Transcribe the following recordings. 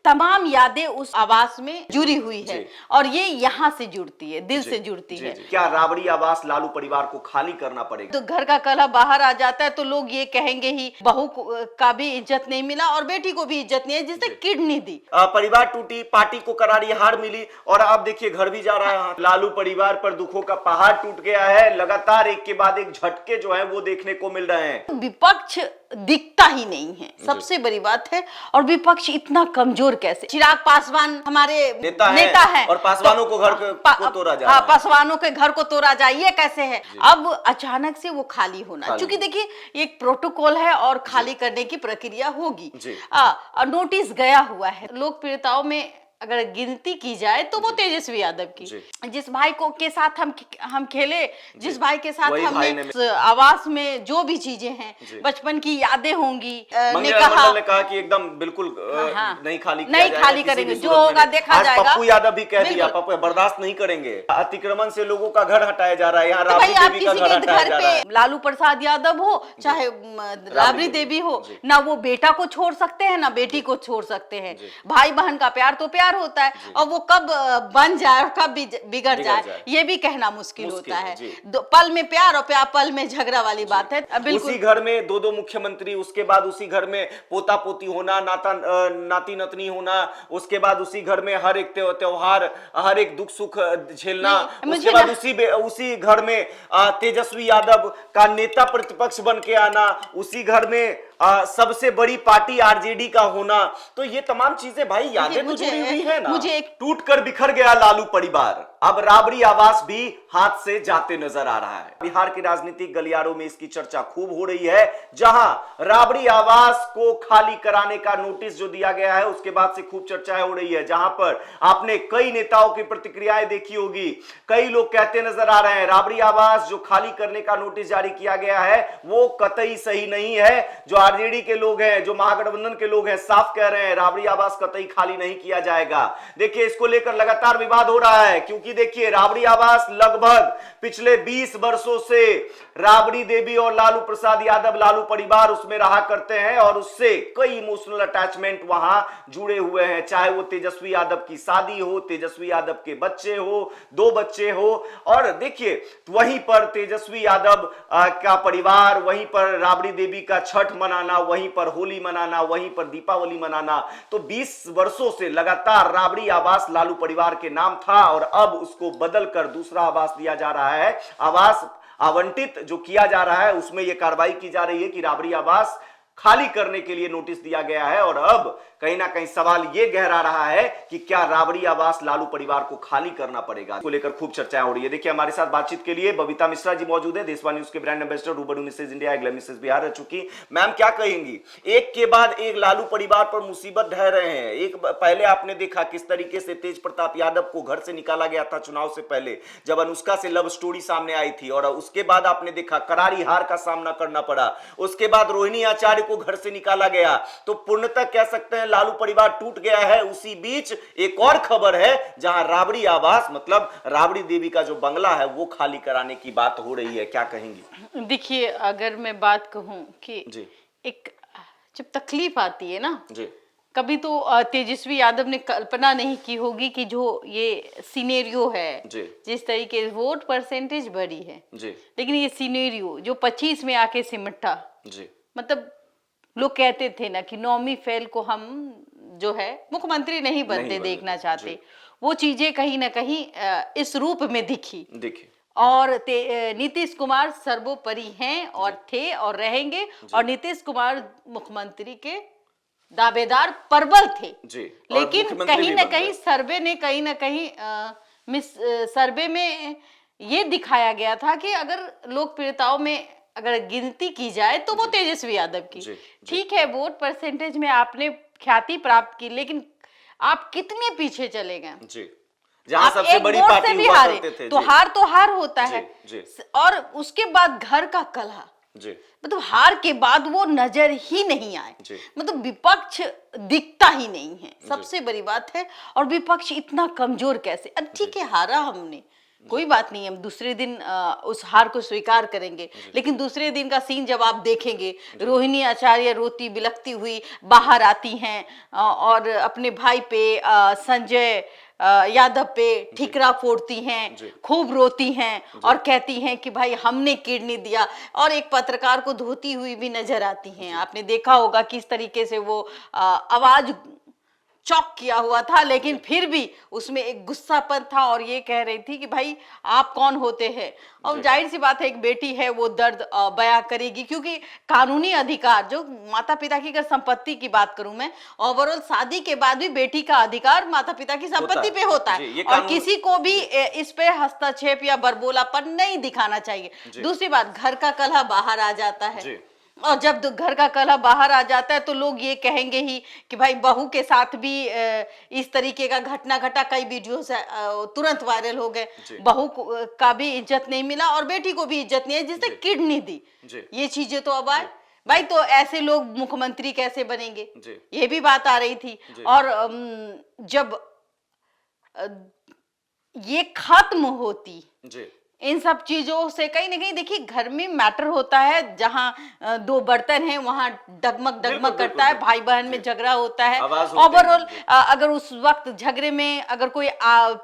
तमाम यादें उस आवास में जुड़ी हुई है और ये यहाँ से जुड़ती है, दिल से जुड़ती है। क्या राबड़ी आवास लालू परिवार को खाली करना पड़ेगा? तो घर का कलह बाहर आ जाता है तो लोग ये कहेंगे ही बहू का भी इज्जत नहीं मिला और बेटी को भी इज्जत नहीं है जिसने किडनी दी। परिवार टूटी, पार्टी को करारी हार मिली और अब देखिए घर भी जा रहा है। लालू परिवार पर दुखों का पहाड़ टूट गया है। लगातार एक के बाद एक झटके जो है वो देखने को मिल रहे हैं। विपक्ष दिखता ही नहीं है, सबसे बड़ी बात है। और विपक्ष इतना कमजोर कैसे? चिराग पासवान हमारे नेता है और पासवानों को घर को तोड़ा जा रहा है। पासवानों के घर को तोड़ा जाए, ये कैसे है? अब अचानक से वो खाली होना, क्योंकि देखिए एक प्रोटोकॉल है और खाली करने की प्रक्रिया होगी। नोटिस गया हुआ है। लोक प्रियताओं में अगर गिनती की जाए तो वो तेजस्वी यादव की, जिस भाई को के साथ हम खेले, जिस भाई के साथ हमने आवास में जो भी चीजें हैं, बचपन की यादें होंगी, ने कहा कि एकदम बिल्कुल नहीं खाली करेंगे, जो होगा देखा जाएगा। पप्पू यादव भी कह दिया, पप्पू बर्दाश्त नहीं करेंगे। अतिक्रमण से लोगों का घर हटाया जा रहा है। यहाँ राबड़ी देवी का घर हटाया जा रहा है। लालू प्रसाद यादव हो चाहे राबड़ी देवी हो, ना वो बेटा को छोड़ सकते हैं ना बेटी को छोड़ सकते हैं। भाई बहन का प्यार तो प्यार होता है और वो कब बन जाए और कब बिगड़ जाए ये भी कहना मुश्किल होता है। पल में प्यार और पल में झगड़ा वाली बात है। उसी घर में दो मुख्यमंत्री, उसके बाद उसी घर में पोता पोती होना, नाती नतनी होना, उसके बाद उसी घर में हर एक त्योहार, हर एक दुख सुख झेलना, उसके बाद उसी घर में तेजस्वी यादव का नेता प्रतिपक्ष बन के आना, उसी घर में सबसे बड़ी पार्टी आरजेडी का होना। तो ये तमाम चीजें भाई यादें तो जुड़ी हुई है ना। टूट कर बिखर गया लालू परिवार। अब राबड़ी आवास भी हाथ से जाते नजर आ रहा है। बिहार के राजनीतिक गलियारों में इसकी चर्चा खूब हो रही है, जहां राबड़ी आवास को खाली कराने का नोटिस जो दिया गया है उसके बाद से खूब चर्चाएं हो रही है। जहां पर आपने कई नेताओं की प्रतिक्रियाएं देखी होगी। कई लोग कहते नजर आ रहे हैं राबड़ी आवास जो खाली करने का नोटिस जारी किया गया है वो कतई सही नहीं है। जो आरजेडी के लोग हैं, जो महागठबंधन के लोग हैं, साफ कह रहे हैं राबड़ी आवास कतई खाली नहीं किया जाएगा। देखिए इसको लेकर लगातार विवाद हो रहा है, क्योंकि देखिए राबड़ी आवास लगभग पिछले 20 वर्षों से राबड़ी देवी और लालू प्रसाद यादव, लालू परिवार उसमें रहा करते हैं और उससे कई इमोशनल अटैचमेंट वहां जुड़े हुए हैं। चाहे वो तेजस्वी यादव की शादी हो, तेजस्वी यादव के बच्चे हो, 2 बच्चे हो, और देखिए वहीं पर तेजस्वी यादव का परिवार, वहीं पर राबड़ी देवी का छठ मनाना, वहीं पर होली मनाना, वहीं पर दीपावली मनाना। तो 20 वर्षों से लगातार राबड़ी आवास लालू परिवार के नाम था और अब उसको बदलकर दूसरा आवास दिया जा रहा है। आवास आवंटित जो किया जा रहा है उसमें यह कार्रवाई की जा रही है कि राबड़ी आवास खाली करने के लिए नोटिस दिया गया है। और अब कहीं ना कहीं सवाल यह गहरा रहा है कि क्या राबड़ी आवास लालू परिवार को खाली करना पड़ेगा, को लेकर खूब चर्चाएं हो रही है। देखिए हमारे साथ बातचीत के लिए बबीता मिश्रा जी मौजूद है, देशवाणी न्यूज के ब्रांड एम्बेसडर, रूबरू मिसेज इंडिया, अगला मिसेज बिहार रह चुकी। मैम क्या कहेंगी? एक के बाद एक लालू परिवार पर मुसीबत ढह रहे हैं। एक पहले आपने देखा किस तरीके से तेज प्रताप यादव को घर से निकाला गया था चुनाव से पहले, जब अनुष्का से लव स्टोरी सामने आई थी, और उसके बाद आपने देखा करारी हार का सामना करना पड़ा। उसके बाद रोहिणी आचार्य को घर से निकाला गया। तो पूर्णतः कह सकते हैं लालू परिवार टूट गया है। उसी बीच एक और खबर है जहां राबड़ी आवास मतलब राबड़ी देवी का जो बंगला है वो खाली कराने की बात हो रही है। क्या कहेंगी? देखिए अगर मैं बात कहूं कि एक जब तकलीफ आती है ना जी, कभी तो तेजस्वी यादव ने कल्पना नहीं की होगी कि जो ये सिनेरियो है जिस तरीके वोट परसेंटेज बढ़ी है जी, लेकिन ये सिनेरियो जो 25 में आके सिमटा जी, मतलब लोग कहते थे ना कि नौमी फेल को हम जो है मुख्यमंत्री नहीं बनते देखना चाहते, वो चीजें कहीं ना कहीं इस रूप में दिखी। और नीतीश कुमार सर्वोपरि हैं और थे और रहेंगे, और नीतीश कुमार मुख्यमंत्री के दावेदार प्रबल थे जी, लेकिन कहीं ना कहीं सर्वे ने कहीं ना कहीं सर्वे में ये दिखाया गया था कि अगर लोकप्रियताओं में अगर गिनती की जाए तो वो तेजस्वी यादव की। ठीक है वोट परसेंटेज में आपने ख्याति प्राप्त की, लेकिन आप कितने पीछे चले गए जी, जहां सबसे बड़ी पार्टी हुआ करते थे तो हार होता है जी। और उसके बाद घर का कलह जी, मतलब हार के बाद वो नजर ही नहीं आए, मतलब विपक्ष दिखता ही नहीं है, सबसे बड़ी बात है। और विपक्ष इतना कमजोर कैसे? अब ठीक है हारा हमने, कोई बात नहीं, हम दूसरे दिन उस हार को स्वीकार करेंगे। लेकिन दूसरे दिन का सीन जब आप देखेंगे, रोहिणी आचार्य रोती बिलखती हुई बाहर आती हैं और अपने भाई पे संजय यादव पे ठिकरा फोड़ती हैं, खूब रोती हैं और कहती हैं कि भाई हमने किडनी दिया, और एक पत्रकार को धोती हुई भी नजर आती हैं। आपने देखा होगा किस तरीके से वो आवाज चौक किया हुआ था, लेकिन फिर भी उसमें एक गुस्सापन था और ये कह रही थी कि भाई आप कौन होते हैं। और जाहिर सी बात है, एक बेटी है, वो दर्द बयां करेगी, क्योंकि कानूनी अधिकार जो माता पिता की, अगर संपत्ति की बात करूं मैं, ओवरऑल शादी के बाद भी बेटी का अधिकार माता पिता की संपत्ति पे होता है और किसी को भी इस पे हस्तक्षेप या बरबोलापन नहीं दिखाना चाहिए। दूसरी बात, घर का कलह बाहर आ जाता है, और जब घर का कलह बाहर आ जाता है तो लोग ये कहेंगे ही कि भाई बहू के साथ भी इस तरीके का घटना घटा। कई वीडियो से तुरंत वायरल हो गए, बहू का भी इज्जत नहीं मिला और बेटी को भी इज्जत नहीं है जिसने किडनी दी। ये चीजें तो अब आए भाई, तो ऐसे लोग मुख्यमंत्री कैसे बनेंगे, ये भी बात आ रही थी। और जब ये खत्म होती इन सब चीजों से, कहीं ना कहीं देखिए घर में मैटर होता है, जहां दो बर्तन हैं वहां डगमग डगमग करता है, भाई बहन में झगड़ा होता है। ओवरऑल अगर उस वक्त झगड़े में अगर कोई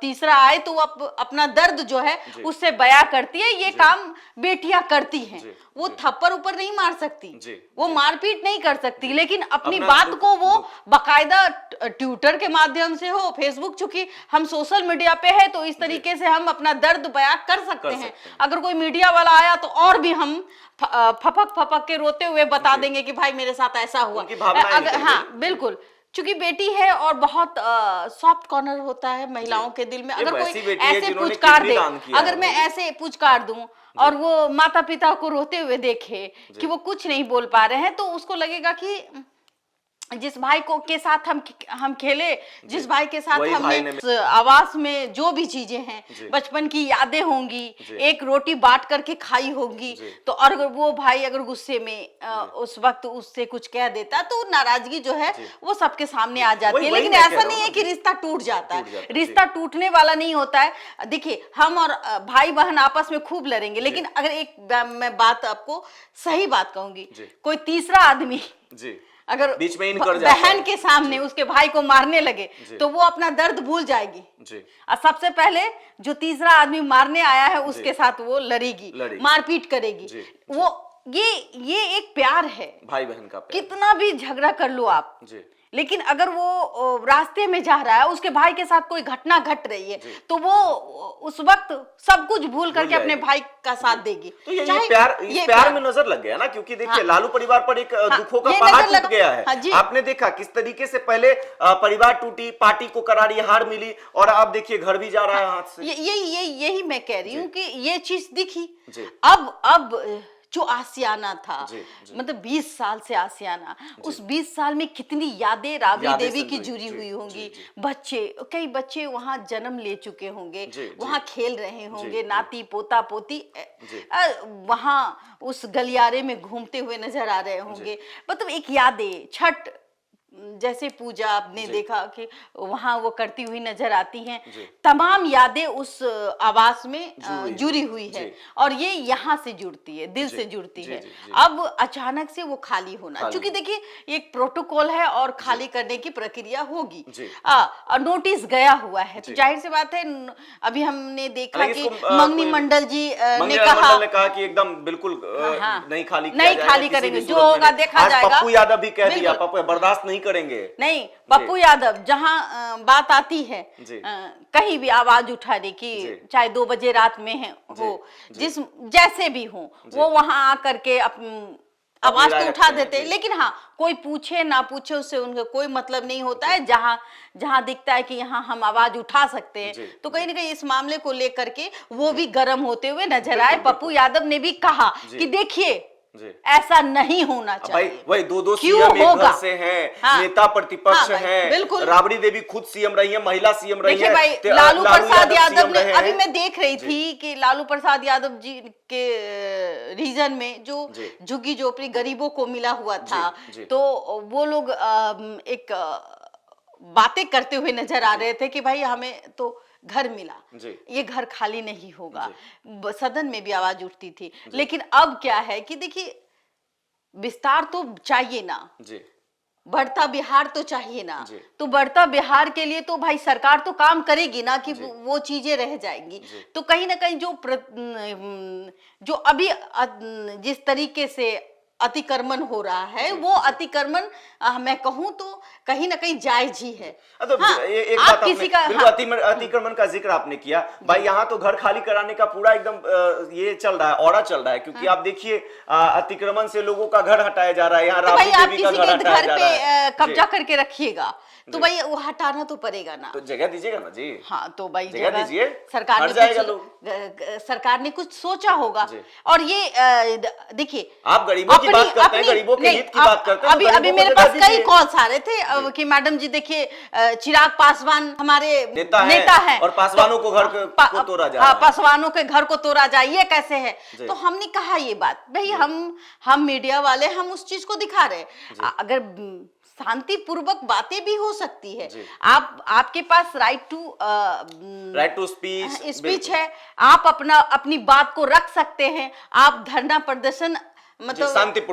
तीसरा आए तो वो अपना दर्द जो है उससे बयां करती है। ये काम बेटियां करती हैं, वो थप्पड़ ऊपर नहीं मार सकती, वो मारपीट नहीं कर सकती, लेकिन अपनी बात को वो बाकायदा ट्विटर के माध्यम से हो, फेसबुक, चूंकि हम सोशल मीडिया पे है तो इस तरीके से हम अपना दर्द बयां कर सकते हैं। अगर कोई मीडिया वाला आया तो और भी हम फपक फपक के रोते हुए बता देंगे कि भाई मेरे साथ ऐसा हुआ। हाँ बिल्कुल, चूंकि बेटी है और बहुत सॉफ्ट कॉर्नर होता है महिलाओं के दिल में। अगर कोई ऐसे पुचकार दे, अगर मैं ऐसे पुचकार दूं और वो माता पिता को रोते हुए देखे कि वो कुछ नहीं बोल पा रहे हैं, तो उसको लगेगा कि जिस भाई को के साथ हम खेले, जिस भाई के साथ हमने आवास में जो भी चीजें हैं, बचपन की यादें होंगी, एक रोटी बांट करके खाई होगी, तो और वो भाई अगर गुस्से में उस वक्त उससे कुछ कह देता तो नाराजगी जो है वो सबके सामने आ जाती है। लेकिन ऐसा नहीं है कि रिश्ता टूट जाता है, रिश्ता टूटने वाला नहीं होता है। देखिए हम और भाई बहन आपस में खूब लड़ेंगे, लेकिन अगर एक मैं बात आपको सही बात कहूंगी, कोई तीसरा आदमी अगर बीच में बहन के सामने उसके भाई को मारने लगे तो वो अपना दर्द भूल जाएगी और सबसे पहले जो तीसरा आदमी मारने आया है उसके साथ वो लड़ेगी, मारपीट करेगी। वो ये एक प्यार है, भाई बहन का प्यार। कितना भी झगड़ा कर लो आप, लेकिन अगर वो रास्ते में जा रहा है, उसके भाई के साथ कोई घटना घट रही है, तो वो उस वक्त सब कुछ भूल करके अपने भाई का साथ देगी। तो ये प्यार में नजर लग गया ना, क्योंकि देखिए लालू परिवार पर एक दुखों का पहाड़ टूट गया है। आपने देखा किस तरीके से पहले परिवार टूटी, पार्टी को करारी हार मिली, और अब देखिए घर भी जा रहा है हाथ से। यही मैं कह रही हूँ कि ये चीज दिखी। अब जो आसियाना था, मतलब 20 साल से आसियाना, उस 20 साल में कितनी यादें राबड़ी देवी की जुड़ी हुई होंगी। बच्चे, कई बच्चे वहां जन्म ले चुके होंगे, वहां खेल रहे होंगे, नाती पोता पोती वहां उस गलियारे में घूमते हुए नजर आ रहे होंगे। मतलब एक यादें, छठ जैसे पूजा आपने देखा कि वहां वो करती हुई नजर आती हैं। तमाम यादें उस आवास में जुड़ी हुई है और ये यहाँ से जुड़ती है, दिल से जुड़ती है। अब अचानक से वो खाली होना, क्योंकि देखिए एक प्रोटोकॉल है और खाली करने की प्रक्रिया होगी, नोटिस गया हुआ है, तो जाहिर सी बात है। अभी हमने देखा कि मंगनी मंडल जी ने कहा कि एकदम बिल्कुल नहीं खाली करेंगे, जो होगा देखा जाएगा। पप्पू यादव भी कह दिया, पप्पू बर्दाश्त नहीं करेंगे। नहीं, पप्पू यादव जहां बात आती है कहीं भी आवाज उठाने की, चाहे 2 बजे रात में हो, जिस जैसे भी हो, वो वहां आकर के आवाज तो उठा देते। लेकिन हाँ, कोई पूछे ना पूछे उससे उनका कोई मतलब नहीं होता है। जहां दिखता है कि यहाँ हम आवाज उठा सकते हैं, तो कहीं ना कहीं इस मामले को लेकर के वो भी गर्म होते हुए नजर आए। पप्पू यादव ने भी कहा कि देखिए ऐसा नहीं होना चाहिए। भाई वही दो सीएम एक घर से हैं, नेता प्रतिपक्ष हैं, बिल्कुल। राबड़ी देवी खुद सीएम रही है, महिला सीएम रही है। भाई लालू प्रसाद यादव ने, अभी मैं देख रही थी कि लालू प्रसाद यादव जी के रीजन में जो झुग्गी झोपड़ी गरीबों को मिला हुआ था, तो वो लोग एक बातें करते हुए नजर आ रहे थे कि भाई हमें तो घर मिला, ये घर खाली नहीं होगा, सदन में भी आवाज उठती थी। लेकिन अब क्या है कि देखिए, विस्तार तो चाहिए ना, बढ़ता बिहार तो चाहिए ना, तो बढ़ता बिहार के लिए तो भाई सरकार तो काम करेगी ना कि वो चीजें रह जाएंगी। तो कहीं ना कहीं जो अभी जिस तरीके से अतिक्रमण हो रहा है, वो अतिक्रमण मैं कहूं तो कहीं ना कहीं जायज ही है। तो एक बात किसी का अतिक्रमण का जिक्र आपने किया भाई, यहाँ तो घर खाली कराने का पूरा एकदम ये चल रहा है, औरा चल रहा है, क्योंकि आप देखिए अतिक्रमण से लोगों का घर हटाया जा रहा है। यहाँ राबड़ी देवी का घर हटाया जा रहा है, कब्जा करके रखिएगा तो भाई वो हटाना तो पड़ेगा ना, तो जगह दीजिएगा ना जी। हाँ तो भाई जगह दीजिए, सरकार ने कुछ सोचा होगा। और ये देखिए, आप गरीबों की बात करते हैं, गरीबों के हित की बात करते हैं। अभी मेरे पास कई कॉल्स आ रहे थे कि मैडम जी देखिए चिराग पासवान हमारे नेता है और पासवानों को घर को तोड़ा जा रहा है, पासवानों के घर को तोड़ा जाए, ये कैसे है? तो हमने कहा ये बात भाई, हम मीडिया वाले हम उस चीज को दिखा रहे, अगर शांतिपूर्वक बातें भी हो सकती है, आपके पास राइट टू स्पीच है, आप अपनी बात को रख सकते हैं, आप धरना प्रदर्शन मतलब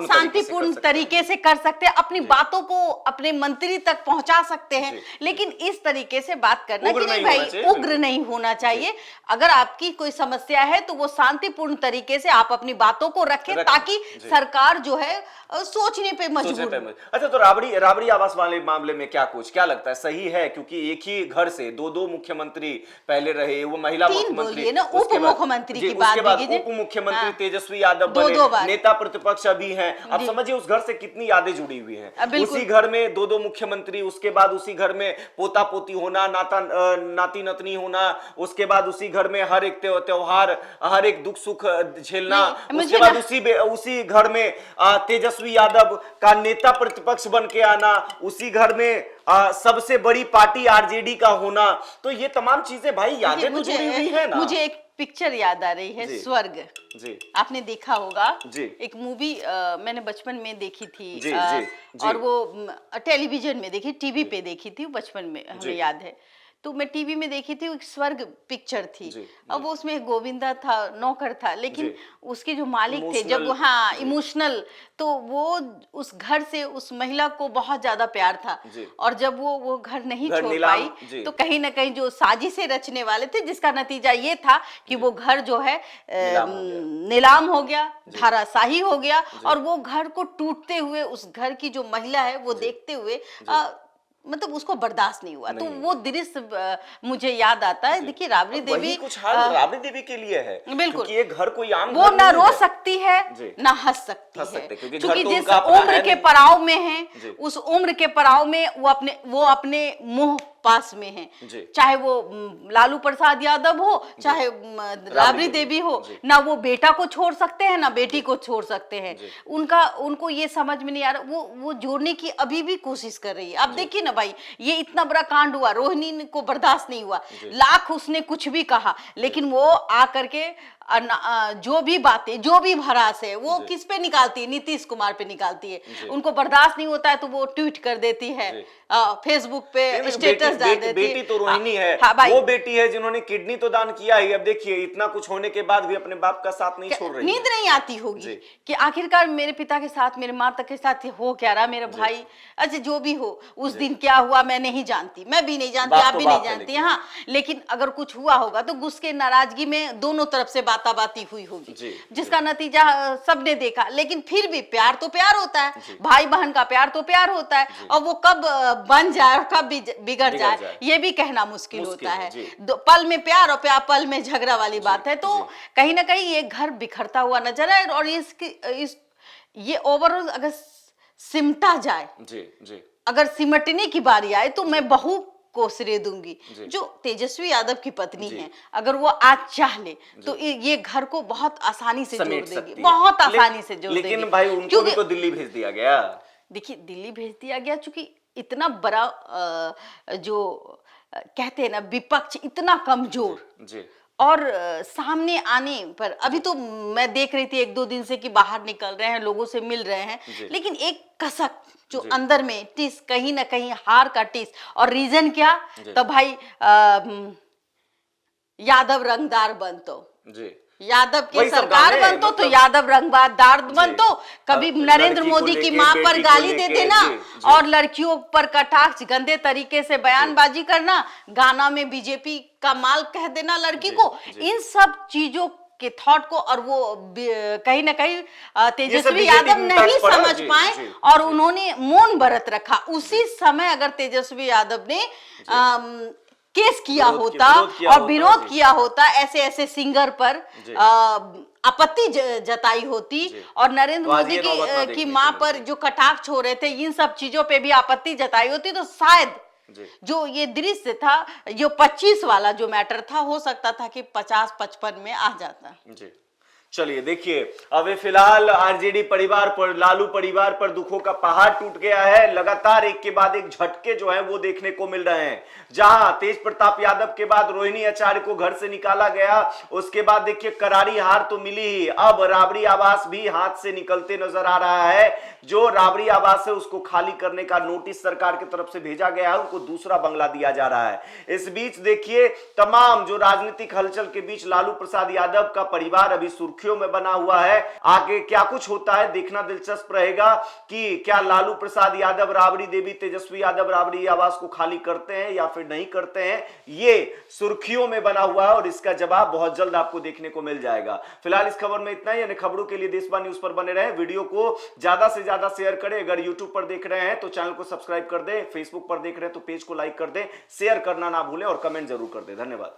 शांतिपूर्ण तरीके से कर सकते हैं, अपनी बातों को अपने मंत्री तक पहुंचा सकते हैं। लेकिन इस तरीके से बात करना कि नहीं भाई, उग्र नहीं होना चाहिए। अगर आपकी कोई समस्या है तो वो शांतिपूर्ण तरीके से आप अपनी बातों को रखें, ताकि सरकार जो है सोचने पे मजबूर। अच्छा, तो राबड़ी आवास वाले मामले में क्या लगता है, सही है? क्योंकि एक ही घर से दो मुख्यमंत्री पहले रहे, वो महिला मुख्यमंत्री, उप मुख्यमंत्री की बात, उप मुख्यमंत्री तेजस्वी यादव बने, नेता प्रतिपक्ष अभी हैं। अब समझिए उस घर से कितनी यादें जुड़ी हुई हैं। उसी घर में दो मुख्यमंत्री, उसके बाद उसी घर में पोता पोती होना, नाती नतनी होना, उसके बाद उसी घर में हर एक त्योहार, हर एक दुख सुख झेलना, उसके बाद उसी घर में तेजस्वी यादव का नेता प्रतिपक्ष बन के आना, उसी घर में सबसे बड़ी पार्टी आरजेडी का होना। तो ये तमाम चीजें भाई यादें तो जुड़ी हुई है ना। मुझे एक पिक्चर याद आ रही है, स्वर्ग जी, आपने देखा होगा जी। एक मूवी मैंने बचपन में देखी थी जी, जी, और वो टेलीविजन में देखी, टीवी पे देखी थी बचपन में, हमें याद है। तो मैं टीवी में देखी थी, एक स्वर्ग पिक्चर थी। अब वो उसमें गोविंदा था, नौकर था, लेकिन उसके जो मालिक थे, जब इमोशनल, तो वो उस घर से उस महिला को बहुत ज्यादा प्यार था, और जब वो घर नहीं छोड़ पाई तो कहीं ना कहीं जो साजिशें रचने वाले थे, जिसका नतीजा ये था कि वो घर जो है नीलाम हो गया, धाराशाही हो गया, और वो घर को टूटते हुए उस घर की जो महिला है वो देखते हुए मतलब उसको बर्दाश्त नहीं हुआ। तो वो दृश्य मुझे याद आता है। देखिए राबड़ी देवी, कुछ हाल राबड़ी देवी के लिए है, बिल्कुल, ये घर कोई आम वो ना रो सकती है ना हंस सकती है, क्योंकि जिस उम्र के पड़ाव में है, उस उम्र के पड़ाव में वो अपने मुंह पास में है, चाहे वो लालू प्रसाद यादव हो, चाहे राबड़ी देवी हो, ना वो बेटा को छोड़ सकते हैं ना बेटी को छोड़ सकते हैं। उनको ये समझ में नहीं आ रहा, वो जोड़ने की अभी भी कोशिश कर रही है। आप देखिए ना भाई, ये इतना बड़ा कांड हुआ, रोहिणी को बर्दाश्त नहीं हुआ, लाख उसने कुछ भी कहा, लेकिन वो आकर के जो भी बातें, जो भी भड़ास है, वो किस पे निकालती है? नीतीश कुमार पे निकालती है। उनको बर्दाश्त नहीं होता है तो वो ट्वीट कर देती है, फेसबुक पे स्टेटस डाल देती है। बेटी तो रोहिणी है, वो बेटी है जिन्होंने किडनी तो दान किया ही। अब देखिए इतना कुछ होने के बाद भी अपने बाप का साथ नहीं छोड़ रही। नींद नहीं आती होगी कि आखिरकार मेरे पिता के साथ, मेरे माता के साथ हो क्या रहा, मेरा भाई, अच्छा जो भी हो, उस दिन क्या हुआ मैं नहीं जानती, मैं भी नहीं जानती, आप भी नहीं जानती, हाँ, लेकिन अगर कुछ हुआ होगा तो गुस्से नाराजगी में दोनों तरफ से बाताबाती हुई होगी, जिसका नतीजा सबने देखा। लेकिन फिर भी प्यार तो प्यार होता है, भाई बहन का प्यार तो प्यार होता है, और वो कब बन जाए और कब बिगड़ जाए ये भी कहना मुश्किल होता है। पल में प्यार और पल में झगड़ा वाली बात है। तो कहीं ना कहीं ये घर बिखरता हुआ नजर है, और ये ओवरऑल अगर सिमटा जाए, अगर सिमटने की बारी आए, तो मैं बहू को श्रेय दूंगी, जो तेजस्वी यादव की पत्नी है। अगर वो आज चाह ले तो ये घर को बहुत आसानी से जोड़ देगी, बहुत आसानी से जोड़ देगी। लेकिन भाई उनको भी तो दिल्ली भेज दिया गया। देखिए दिल्ली भेज दिया गया चूंकि इतना बड़ा जो कहते हैं ना विपक्ष इतना कमजोर, और सामने आने पर अभी तो मैं देख रही थी 1-2 दिन से कि बाहर निकल रहे हैं, लोगों से मिल रहे हैं, लेकिन एक कसक जो अंदर में टिस, कहीं ना कहीं हार का टिस। और रीजन क्या? तो भाई यादव रंगदार बनतो, यादव की सरकार बनतो, तो यादव रंगदार बनतो। कभी नरेंद्र मोदी की माँ पर गाली देते ना, और लड़कियों पर कटाक्ष, गंदे तरीके से बयानबाजी करना, गाना में बीजेपी का माल कह देना लड़की को, इन सब चीजों के थॉट को, और वो कहीं ना कहीं तेजस्वी यादव नहीं समझ पाए और उन्होंने मौन व्रत रखा। उसी समय अगर तेजस्वी यादव ने केस किया होता और विरोध किया होता, ऐसे ऐसे सिंगर पर आपत्ति जताई होती, और नरेंद्र मोदी की मां पर जो कटाक्ष हो रहे थे, इन सब चीजों पे भी आपत्ति जताई होती, तो शायद जो ये दृश्य था, जो 25 वाला जो मैटर था, हो सकता था कि 50-55 में आ जाता। चलिए देखिए, अभी फिलहाल आरजेडी परिवार पर, लालू परिवार पर दुखों का पहाड़ टूट गया है। लगातार एक के बाद एक झटके जो है वो देखने को मिल रहे हैं। जहां तेज प्रताप यादव के बाद रोहिणी आचार्य को घर से निकाला गया, उसके बाद देखिए करारी हार तो मिली ही, अब राबड़ी आवास भी हाथ से निकलते नजर आ रहा है। जो राबड़ी आवास है उसको खाली करने का नोटिस सरकार की तरफ से भेजा गया है, उनको दूसरा बंगला दिया जा रहा है। इस बीच देखिए, तमाम जो राजनीतिक हलचल के बीच लालू प्रसाद यादव का परिवार अभी सुर्खियों में बना हुआ है। आगे क्या कुछ होता है देखना दिलचस्प रहेगा कि क्या लालू प्रसाद यादव, राबड़ी देवी, तेजस्वी यादव राबड़ी आवास को खाली करते हैं या फिर नहीं करते हैं, ये सुर्खियों में बना हुआ है, और इसका जवाब बहुत जल्द आपको देखने को मिल जाएगा। फिलहाल इस खबर में इतना ही। अन्य खबरों के लिए देशबा न्यूज पर बने रहें, वीडियो को ज्यादा से ज्यादा शेयर करें। अगर यूट्यूब पर देख रहे हैं तो चैनल को सब्सक्राइब कर दें, फेसबुक पर देख रहे हैं तो पेज को लाइक कर दें, शेयर करना ना भूलें और कमेंट जरूर कर दें। धन्यवाद।